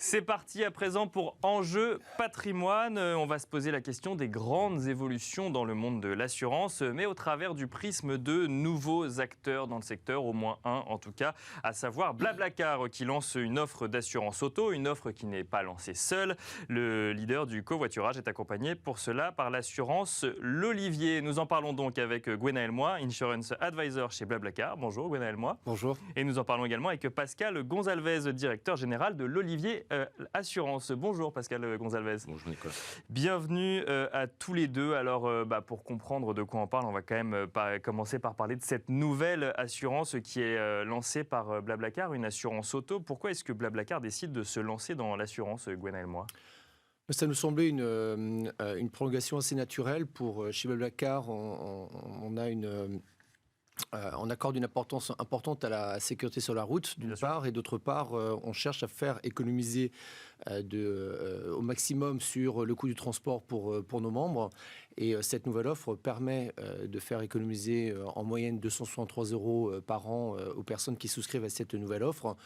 C'est parti à présent pour Enjeu Patrimoine. On va se poser la question des grandes évolutions dans le monde de l'assurance, mais au travers du prisme de nouveaux acteurs dans le secteur, au moins un en tout cas, à savoir Blablacar qui lance une offre d'assurance auto, une offre qui n'est pas lancée seule. Le leader du covoiturage est accompagné pour cela par l'assurance L'Olivier. Nous en parlons donc avec Gwenaël Moy, Insurance Advisor chez Blablacar. Bonjour Gwenaël Moy. Bonjour. Et nous en parlons également avec Pascal Gonzalvez, directeur général de l'Olivier Assurance. Bonjour Pascal Gonzalvez. Bonjour Nicolas. Bienvenue à tous les deux. Alors pour comprendre de quoi on parle, on va quand même commencer par parler de cette nouvelle assurance qui est lancée par Blablacar, une assurance auto. Pourquoi est-ce que Blablacar décide de se lancer dans l'assurance, Gwenaël Moy ? Ça nous semblait une prolongation assez naturelle chez Blablacar. On accorde une importance importante à la sécurité sur la route, d'une part, et d'autre part, on cherche à faire économiser au maximum sur le coût du transport pour nos membres. Et cette nouvelle offre permet de faire économiser en moyenne 263 € par an aux personnes qui souscrivent à cette nouvelle offre,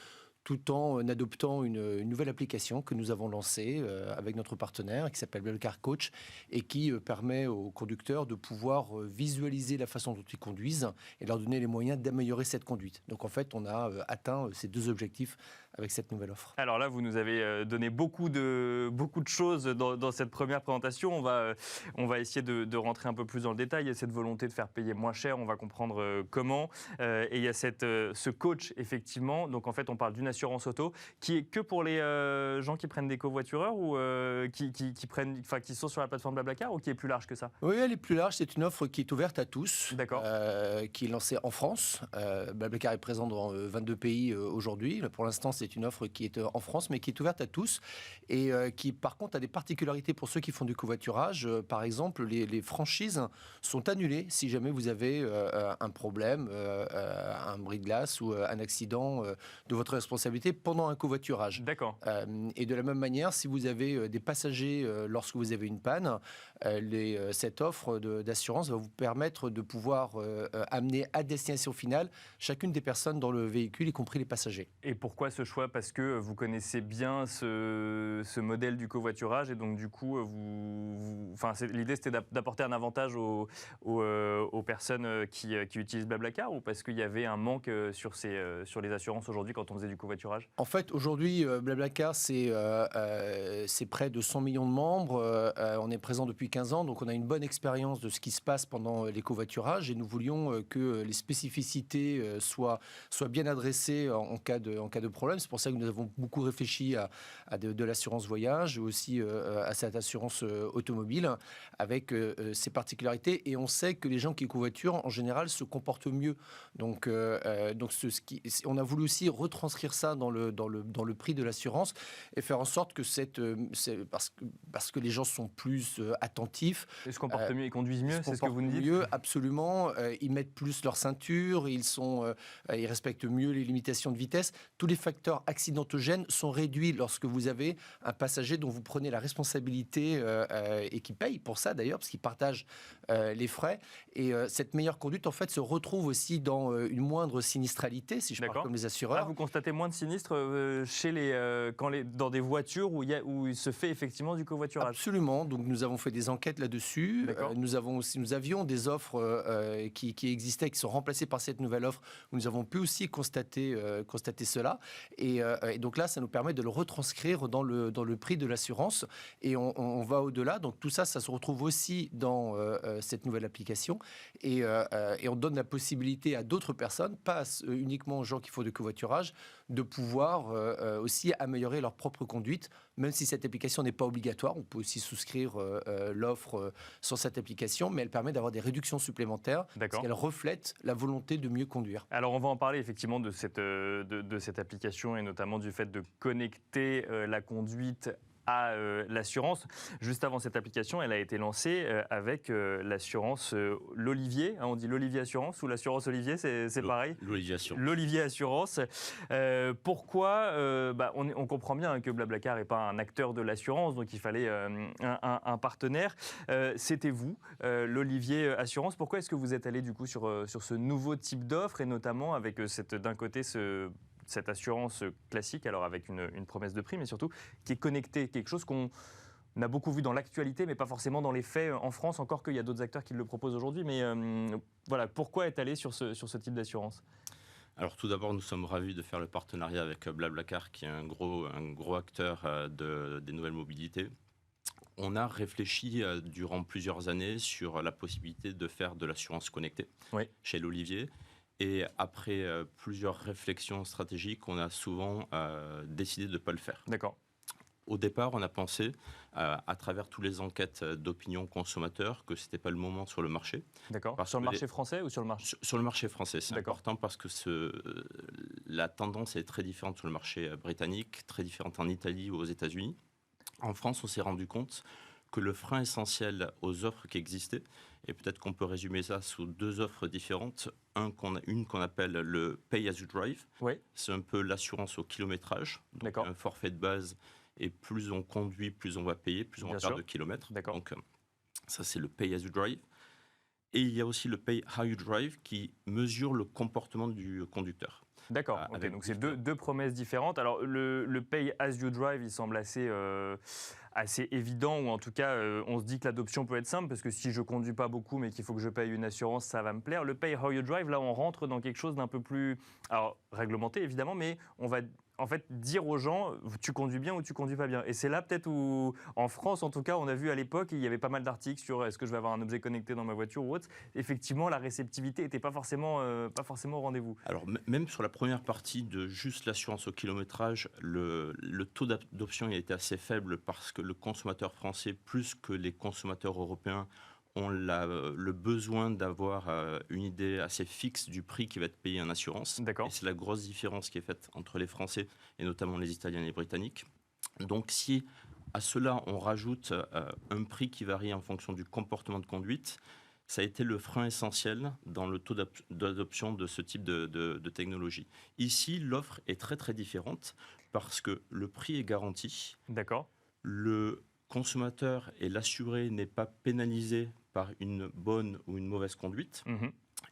tout en adoptant une nouvelle application que nous avons lancée avec notre partenaire qui s'appelle Blablacar Coach et qui permet aux conducteurs de pouvoir visualiser la façon dont ils conduisent et leur donner les moyens d'améliorer cette conduite. Donc en fait, on a atteint ces deux objectifs avec cette nouvelle offre. Alors là, vous nous avez donné beaucoup de choses dans cette première présentation. On va essayer de rentrer un peu plus dans le détail. Il y a cette volonté de faire payer moins cher, on va comprendre comment. Et il y a ce coach, effectivement. Donc en fait, on parle d'une assurance auto qui est que pour les gens qui prennent des covoitureurs ou qui sont sur la plateforme Blablacar, ou qui est plus large que ça ? Oui, elle est plus large. C'est une offre qui est ouverte à tous. D'accord. Qui est lancée en France. Blablacar est présent dans 22 pays aujourd'hui. Pour l'instant, c'est une offre qui est en France, mais qui est ouverte à tous et qui, par contre, a des particularités pour ceux qui font du covoiturage. Par exemple, les franchises sont annulées si jamais vous avez un problème, un bris de glace ou un accident de votre responsabilité pendant un covoiturage. D'accord. Et de la même manière, si vous avez des passagers lorsque vous avez une panne, cette offre d'assurance va vous permettre de pouvoir amener à destination finale chacune des personnes dans le véhicule, y compris les passagers. Et pourquoi ce choix ? Parce que vous connaissez bien ce modèle du covoiturage et donc du coup, l'idée c'était d'apporter un avantage aux personnes qui utilisent Blablacar, ou parce qu'il y avait un manque sur les assurances aujourd'hui quand on faisait du covoiturage ? En fait, aujourd'hui, Blablacar, c'est près de 100 millions de membres. On est présent depuis 15 ans, donc on a une bonne expérience de ce qui se passe pendant les covoiturages et nous voulions que les spécificités soient bien adressées en cas de problème. C'est pour ça que nous avons beaucoup réfléchi à de l'assurance voyage, aussi à cette assurance automobile, avec ses particularités. Et on sait que les gens qui covoiturent, en général, se comportent mieux. Donc on a voulu aussi retranscrire ça dans le prix de l'assurance et faire en sorte que parce que les gens sont plus attentifs. Ils se comportent mieux, ils conduisent mieux, c'est ce que vous nous dites ? Mieux, absolument. Ils mettent plus leur ceinture, ils respectent mieux les limitations de vitesse. Tous les facteurs accidentogènes sont réduits lorsque vous avez un passager dont vous prenez la responsabilité et qui paye pour ça d'ailleurs, parce qu'il partage les frais. Et cette meilleure conduite, en fait, se retrouve aussi dans une moindre sinistralité, si je parle comme les assureurs. Ah, vous constatez moins de sinistres dans des voitures où il se fait effectivement du covoiturage ? Absolument. Donc nous avons fait des enquêtes là-dessus. Nous avions des offres qui existaient, qui sont remplacées par cette nouvelle offre, où nous avons pu aussi constater cela. Et donc là, ça nous permet de le retranscrire dans le prix de l'assurance. Et on va au-delà. Donc tout ça, ça se retrouve aussi dans cette nouvelle application. Et on donne la possibilité à d'autres personnes, pas uniquement aux gens qui font du covoiturage, de pouvoir aussi améliorer leur propre conduite, même si cette application n'est pas obligatoire. On peut aussi souscrire l'offre sur cette application, mais elle permet d'avoir des réductions supplémentaires, parce qu'elle reflète la volonté de mieux conduire. Alors on va en parler effectivement de cette application et notamment du fait de connecter la conduite à l'assurance. Juste avant cette application, elle a été lancée avec l'assurance L'Olivier. On dit L'Olivier Assurance ou l'assurance Olivier, c'est pareil ? L'Olivier Assurance. L'Olivier Assurance. Pourquoi on comprend bien que Blablacar n'est pas un acteur de l'assurance, donc il fallait un partenaire. C'était vous, L'Olivier Assurance. Pourquoi est-ce que vous êtes allé du coup sur ce nouveau type d'offre et notamment avec d'un côté cette assurance classique, alors avec une promesse de prix, mais surtout qui est connectée, quelque chose qu'on a beaucoup vu dans l'actualité, mais pas forcément dans les faits en France, encore qu'il y a d'autres acteurs qui le proposent aujourd'hui. Mais voilà, pourquoi être allé sur ce type d'assurance ? Alors tout d'abord, nous sommes ravis de faire le partenariat avec Blablacar, qui est un gros acteur des nouvelles mobilités. On a réfléchi durant plusieurs années sur la possibilité de faire de l'assurance connectée chez l'Olivier. Et après plusieurs réflexions stratégiques, on a souvent décidé de ne pas le faire. D'accord. Au départ, on a pensé, à travers toutes les enquêtes d'opinion consommateur, que ce n'était pas le moment sur le marché. D'accord. Sur le marché français ou sur le marché ? Sur le marché français, c'est important parce que la tendance est très différente sur le marché britannique, très différente en Italie ou aux États-Unis. En France, on s'est rendu compte que le frein essentiel aux offres qui existaient, et peut-être qu'on peut résumer ça sous deux offres différentes, une qu'on appelle le Pay as you drive, c'est un peu l'assurance au kilométrage, donc un forfait de base. Et plus on conduit, plus on va payer, plus on va faire de kilomètres. Donc ça, c'est le Pay as you drive. Et il y a aussi le Pay how you drive qui mesure le comportement du conducteur. D'accord, donc c'est deux promesses différentes. Alors le Pay as you drive, il semble assez évident, ou en tout cas on se dit que l'adoption peut être simple, parce que si je ne conduis pas beaucoup mais qu'il faut que je paye une assurance, ça va me plaire. Le Pay how you drive, là on rentre dans quelque chose d'un peu plus réglementé évidemment, mais on va en fait dire aux gens tu conduis bien ou tu conduis pas bien. Et c'est là peut-être où, en France en tout cas, on a vu à l'époque, il y avait pas mal d'articles sur est-ce que je vais avoir un objet connecté dans ma voiture ou autre. Effectivement, la réceptivité n'était pas forcément au rendez-vous. Alors même sur la première partie de juste l'assurance au kilométrage, le taux d'adoption a été assez faible parce que le consommateur français, plus que les consommateurs européens, ont le besoin d'avoir une idée assez fixe du prix qui va être payé en assurance. D'accord. Et c'est la grosse différence qui est faite entre les Français et notamment les Italiens et les Britanniques. Donc si à cela on rajoute un prix qui varie en fonction du comportement de conduite, ça a été le frein essentiel dans le taux d'adoption de ce type de technologie. Ici, l'offre est très très différente parce que le prix est garanti. D'accord. Le consommateur et l'assuré n'est pas pénalisé par une bonne ou une mauvaise conduite.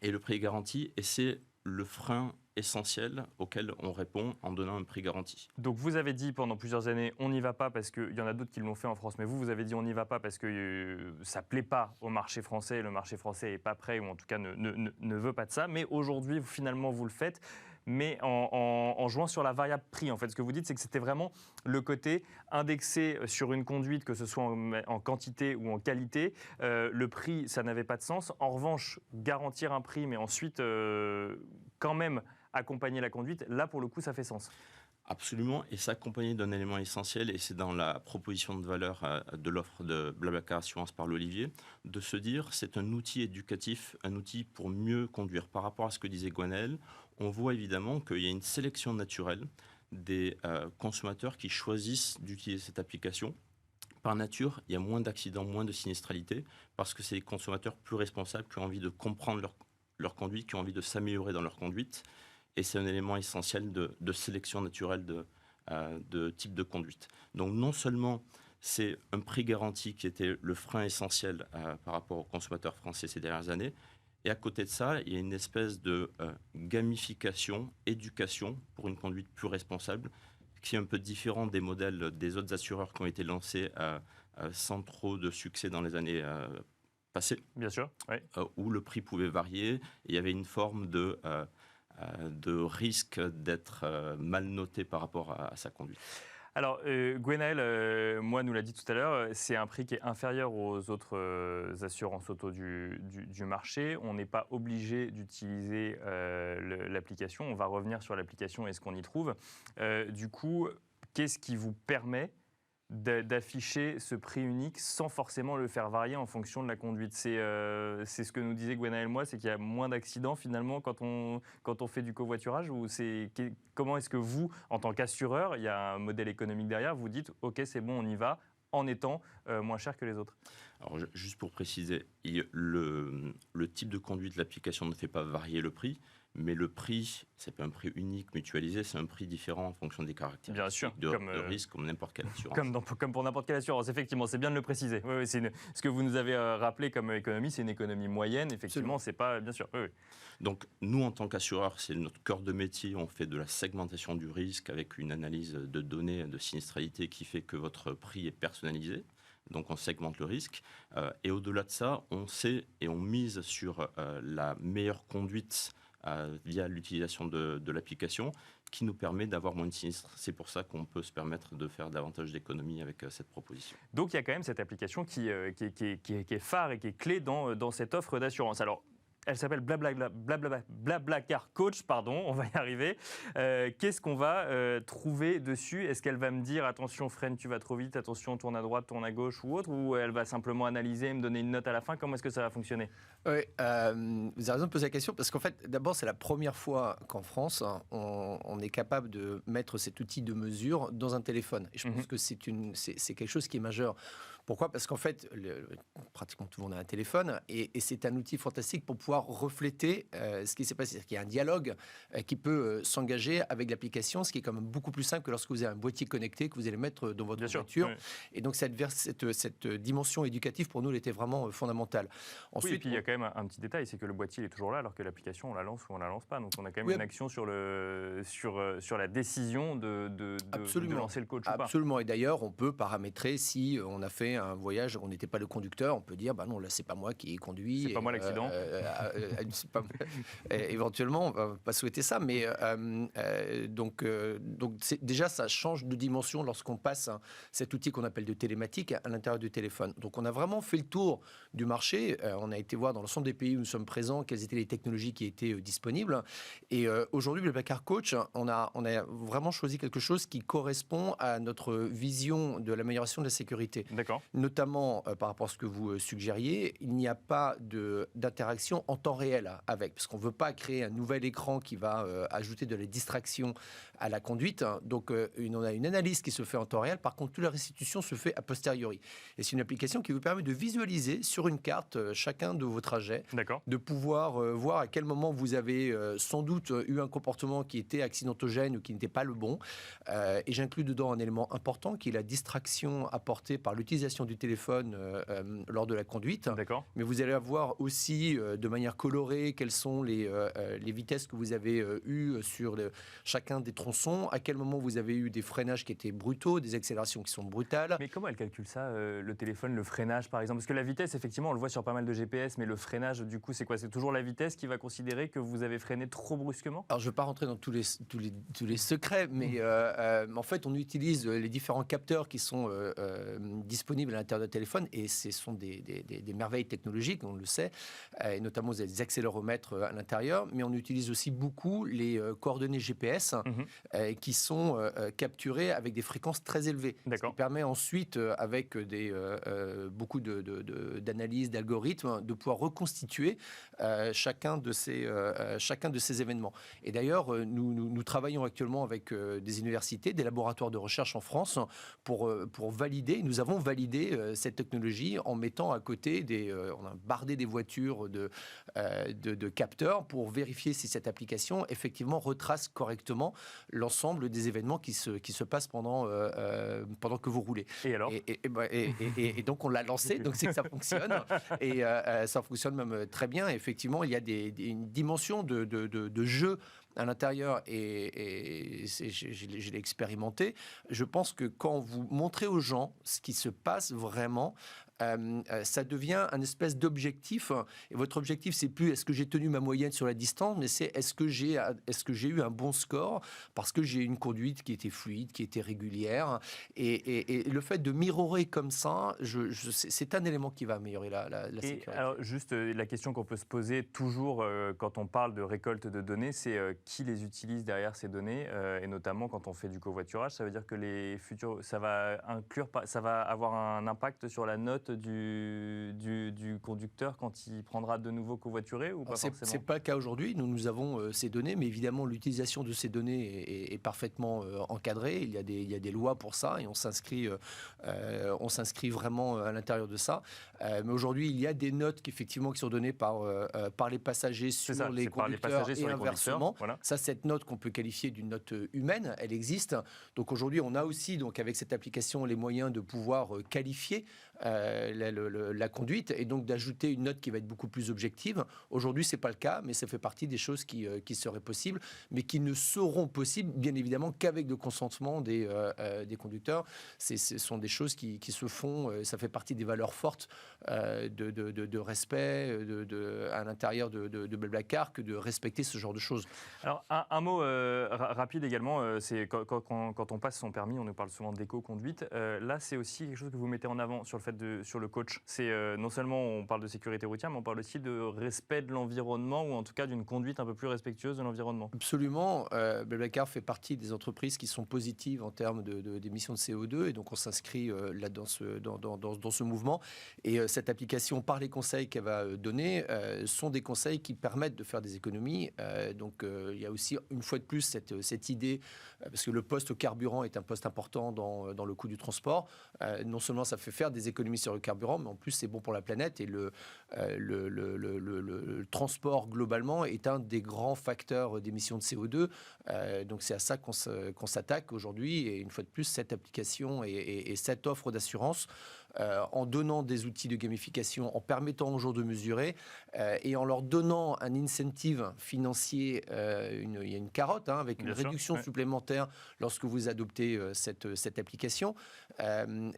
Et le prix est garanti, et c'est le frein essentiel auquel on répond en donnant un prix garanti. Donc vous avez dit pendant plusieurs années on n'y va pas parce qu'il y en a d'autres qui l'ont fait en France, mais vous avez dit on n'y va pas parce que ça ne plaît pas au marché français, le marché français n'est pas prêt, ou en tout cas ne veut pas de ça, mais aujourd'hui finalement vous le faites, mais en jouant sur la variable prix. En fait, ce que vous dites, c'est que c'était vraiment le côté indexé sur une conduite, que ce soit en quantité ou en qualité. Le prix, ça n'avait pas de sens. En revanche, garantir un prix, mais ensuite quand même accompagner la conduite, là pour le coup ça fait sens. Absolument, et s'accompagner d'un élément essentiel, et c'est dans la proposition de valeur de l'offre de Blablacar Assurance par l'Olivier, de se dire c'est un outil éducatif, un outil pour mieux conduire. Par rapport à ce que disait Gwenaëlle, on voit évidemment qu'il y a une sélection naturelle des consommateurs qui choisissent d'utiliser cette application. Par nature, il y a moins d'accidents, moins de sinistralité, parce que c'est des consommateurs plus responsables qui ont envie de comprendre leur conduite, qui ont envie de s'améliorer dans leur conduite. Et c'est un élément essentiel de sélection naturelle de type de conduite. Donc non seulement c'est un prix garanti qui était le frein essentiel par rapport aux consommateurs français ces dernières années, et à côté de ça, il y a une espèce de gamification, éducation pour une conduite plus responsable, qui est un peu différent des modèles des autres assureurs qui ont été lancés sans trop de succès dans les années passées. Bien sûr, oui. Où le prix pouvait varier, et il y avait une forme de risque d'être mal noté par rapport à sa conduite. Alors, Gwenaëlle, moi, nous l'a dit tout à l'heure, c'est un prix qui est inférieur aux autres assurances auto du marché. On n'est pas obligé d'utiliser l'application. On va revenir sur l'application et ce qu'on y trouve. Du coup, qu'est-ce qui vous permet d'afficher ce prix unique sans forcément le faire varier en fonction de la conduite? C'est ce que nous disait Gwenaëlle, moi, c'est qu'il y a moins d'accidents finalement quand on fait du covoiturage, ou comment est-ce que vous, en tant qu'assureur, il y a un modèle économique derrière, vous dites ok, c'est bon, on y va, en étant moins cher que les autres? Alors, juste pour préciser, le type de conduite, l'application ne fait pas varier le prix, Mais le prix, c'est pas un prix unique mutualisé, c'est un prix différent en fonction des caractéristiques Bien sûr, de risque, comme n'importe quelle assurance. Comme pour n'importe quelle assurance, effectivement, c'est bien de le préciser. Oui, oui, ce que vous nous avez rappelé comme économie, c'est une économie moyenne, effectivement, c'est pas, bien sûr. Oui, oui. Donc nous, en tant qu'assureur, c'est notre cœur de métier, on fait de la segmentation du risque avec une analyse de données de sinistralité qui fait que votre prix est personnalisé. Donc on segmente le risque. Et au-delà de ça, on sait et on mise sur la meilleure conduite via l'utilisation de l'application qui nous permet d'avoir moins de sinistres. C'est pour ça qu'on peut se permettre de faire davantage d'économies avec cette proposition. Donc il y a quand même cette application qui est phare et qui est clé dans cette offre d'assurance. Alors, elle s'appelle Blablacar Coach, pardon, on va y arriver. Qu'est-ce qu'on va trouver dessus? Est-ce qu'elle va me dire attention, freine, tu vas trop vite, attention, tourne à droite, tourne à gauche ou autre? Ou elle va simplement analyser et me donner une note à la fin? Comment est-ce que ça va fonctionner? Oui, vous avez raison de poser la question parce qu'en fait, d'abord, c'est la première fois qu'en France, on est capable de mettre cet outil de mesure dans un téléphone. Et je pense que c'est quelque chose qui est majeur. Pourquoi? Parce qu'en fait, pratiquement tout le monde a un téléphone et c'est un outil fantastique pour pouvoir refléter ce qui s'est passé. C'est-à-dire qu'il y a un dialogue qui peut s'engager avec l'application, ce qui est quand même beaucoup plus simple que lorsque vous avez un boîtier connecté que vous allez mettre dans votre voiture. Oui. Et donc, cette dimension éducative, pour nous, elle était vraiment fondamentale. Ensuite, oui, et puis il y a quand même un petit détail, c'est que le boîtier il est toujours là, alors que l'application, on la lance ou on la lance pas. Donc, on a quand même une action sur la décision de lancer le coach ou pas. Absolument. Et d'ailleurs, on peut paramétrer si on a fait un voyage, on n'était pas le conducteur, on peut dire, bah non, là, c'est pas moi qui ai conduit. C'est pas moi l'accident. Éventuellement, on va pas souhaiter ça, mais donc déjà, ça change de dimension lorsqu'on passe cet outil qu'on appelle de télématique à l'intérieur du téléphone. Donc, on a vraiment fait le tour du marché. On a été voir dans l'ensemble des pays où nous sommes présents quelles étaient les technologies qui étaient disponibles. Et aujourd'hui, le Blablacar Coach, on a vraiment choisi quelque chose qui correspond à notre vision de l'amélioration de la sécurité. D'accord. Notamment par rapport à ce que vous suggériez, il n'y a pas d'interaction en temps réel avec, parce qu'on ne veut pas créer un nouvel écran qui va ajouter de la distraction à la conduite. Donc, on a une analyse qui se fait en temps réel. Par contre, toute la restitution se fait a posteriori. Et c'est une application qui vous permet de visualiser sur une carte chacun de vos trajets, de pouvoir voir à quel moment vous avez sans doute eu un comportement qui était accidentogène ou qui n'était pas le bon. Et j'inclus dedans un élément important qui est la distraction apportée par l'utilisation du téléphone lors de la conduite. Mais vous allez avoir aussi de manière colorée quelles sont les vitesses que vous avez eues sur chacun des tronçons, à quel moment vous avez eu des freinages qui étaient brutaux, des accélérations qui sont brutales. Mais comment elle calcule ça, le téléphone, le freinage par exemple? Parce que la vitesse, effectivement, on le voit sur pas mal de GPS, mais le freinage, du coup, c'est quoi? C'est toujours la vitesse qui va considérer que vous avez freiné trop brusquement? Alors, je ne veux pas rentrer dans tous les secrets, mais en fait, on utilise les différents capteurs qui sont disponibles à l'intérieur de téléphone et ce sont des merveilles technologiques, on le sait, et notamment vous avez des accéléromètres à l'intérieur, mais on utilise aussi beaucoup les coordonnées GPS qui sont capturées avec des fréquences très élevées. Ce qui permet ensuite, avec beaucoup d'analyses, d'algorithmes, de pouvoir reconstituer chacun de ces événements. Et d'ailleurs, nous travaillons actuellement avec des universités, des laboratoires de recherche en France pour valider, nous avons validé cette technologie en mettant à côté on a bardé des voitures de capteurs pour vérifier si cette application effectivement retrace correctement l'ensemble des événements qui se passent pendant que vous roulez. Et alors et donc on l'a lancé, donc c'est que ça fonctionne et ça fonctionne même très bien. Et effectivement, il y a une dimension de jeu à l'intérieur et je l'ai expérimenté. Je pense que quand vous montrez aux gens ce qui se passe vraiment, ça devient un espèce d'objectif. Et votre objectif, c'est plus est-ce que j'ai tenu ma moyenne sur la distance, mais c'est est-ce que j'ai eu un bon score parce que j'ai une conduite qui était fluide, qui était régulière. Et le fait de mirorer comme ça, c'est un élément qui va améliorer la sécurité. Alors, juste la question qu'on peut se poser toujours quand on parle de récolte de données, c'est qui les utilise derrière ces données, et notamment quand on fait du covoiturage. Ça veut dire que ça va avoir un impact sur la note note du conducteur quand il prendra de nouveau covoiturer ou pas forcément? C'est pas le cas aujourd'hui. Nous avons ces données, mais évidemment, l'utilisation de ces données est parfaitement encadrée. Il y a des lois pour ça et on s'inscrit vraiment à l'intérieur de ça. Mais aujourd'hui, il y a des notes qui sont données par les passagers sur les conducteurs et inversement. Voilà. Ça, cette note qu'on peut qualifier d'une note humaine, elle existe. Donc aujourd'hui, on a aussi, avec cette application, les moyens de pouvoir qualifier la conduite et donc d'ajouter une note qui va être beaucoup plus objective. Aujourd'hui, c'est pas le cas, mais ça fait partie des choses qui seraient possibles, mais qui ne seront possibles, bien évidemment, qu'avec le consentement des conducteurs. Ce sont des choses qui se font, ça fait partie des valeurs fortes de respect à l'intérieur de Blablacar que de respecter ce genre de choses. Alors, un mot rapide également, c'est quand on passe son permis, on nous parle souvent d'éco-conduite. Là, c'est aussi quelque chose que vous mettez en avant sur le coach. C'est non seulement on parle de sécurité routière, mais on parle aussi de respect de l'environnement ou en tout cas d'une conduite un peu plus respectueuse de l'environnement. Absolument. Blablacar fait partie des entreprises qui sont positives en termes d'émissions de CO2 et donc on s'inscrit là dans ce mouvement. Et cette application, par les conseils qu'elle va donner, sont des conseils qui permettent de faire des économies. Donc il y a aussi une fois de plus cette idée, parce que le poste au carburant est un poste important dans le coût du transport. Non seulement ça fait faire des économies sur le carburant, mais en plus c'est bon pour la planète et le transport globalement est un des grands facteurs d'émissions de CO2. Donc c'est à ça qu'on s'attaque aujourd'hui et une fois de plus cette application et cette offre d'assurance en donnant des outils de gamification, en permettant aux gens de mesurer et en leur donnant un incentive financier, il y a une carotte avec une réduction supplémentaire lorsque vous adoptez cette application.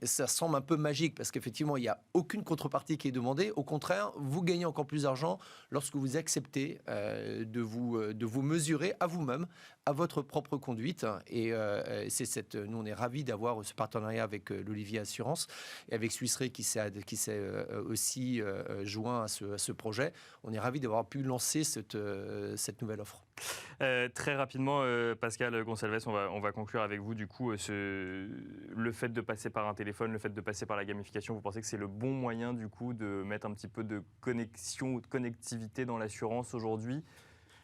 Ça semble un peu magique parce qu'effectivement, il n'y a aucune contrepartie qui est demandée. Au contraire, vous gagnez encore plus d'argent lorsque vous acceptez de vous mesurer à vous-même, à votre propre conduite. Et nous, on est ravis d'avoir ce partenariat avec l'Olivier Assurance et avec Swiss Re qui s'est aussi joint à ce projet. On est ravis d'avoir pu lancer cette nouvelle offre. Très rapidement, Pascal Gonçalves, on va conclure avec vous. Du coup, le fait de passer par un téléphone, le fait de passer par la gamification, vous pensez que c'est le bon moyen du coup de mettre un petit peu de connexion ou de connectivité dans l'assurance aujourd'hui ?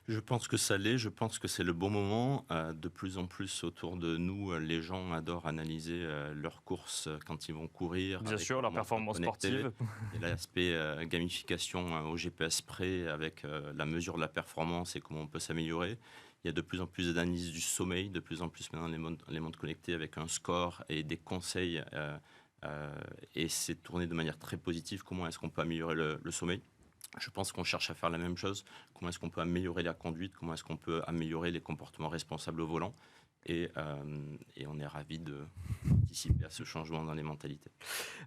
Je pense que ça l'est, je pense que c'est le bon moment. De plus en plus autour de nous, les gens adorent analyser leurs courses quand ils vont courir. Bien sûr, leur performance sportive. Et l'aspect gamification au GPS près avec la mesure de la performance et comment on peut s'améliorer. Il y a de plus en plus d'analyses du sommeil, de plus en plus maintenant les montres connectées avec un score et des conseils. Et c'est tourné de manière très positive. Comment est-ce qu'on peut améliorer le sommeil ? Je pense qu'on cherche à faire la même chose. Comment est-ce qu'on peut améliorer la conduite ? Comment est-ce qu'on peut améliorer les comportements responsables au volant ? Et on est ravis de participer à ce changement dans les mentalités.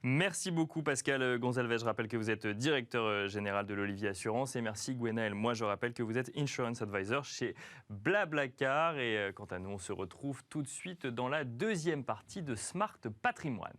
Merci beaucoup Pascal Gonçalves. Je rappelle que vous êtes directeur général de l'Olivier Assurance. Et merci Gwenaëlle. Moi, je rappelle que vous êtes Insurance Advisor chez Blablacar. Et quant à nous, on se retrouve tout de suite dans la deuxième partie de Smart Patrimoine.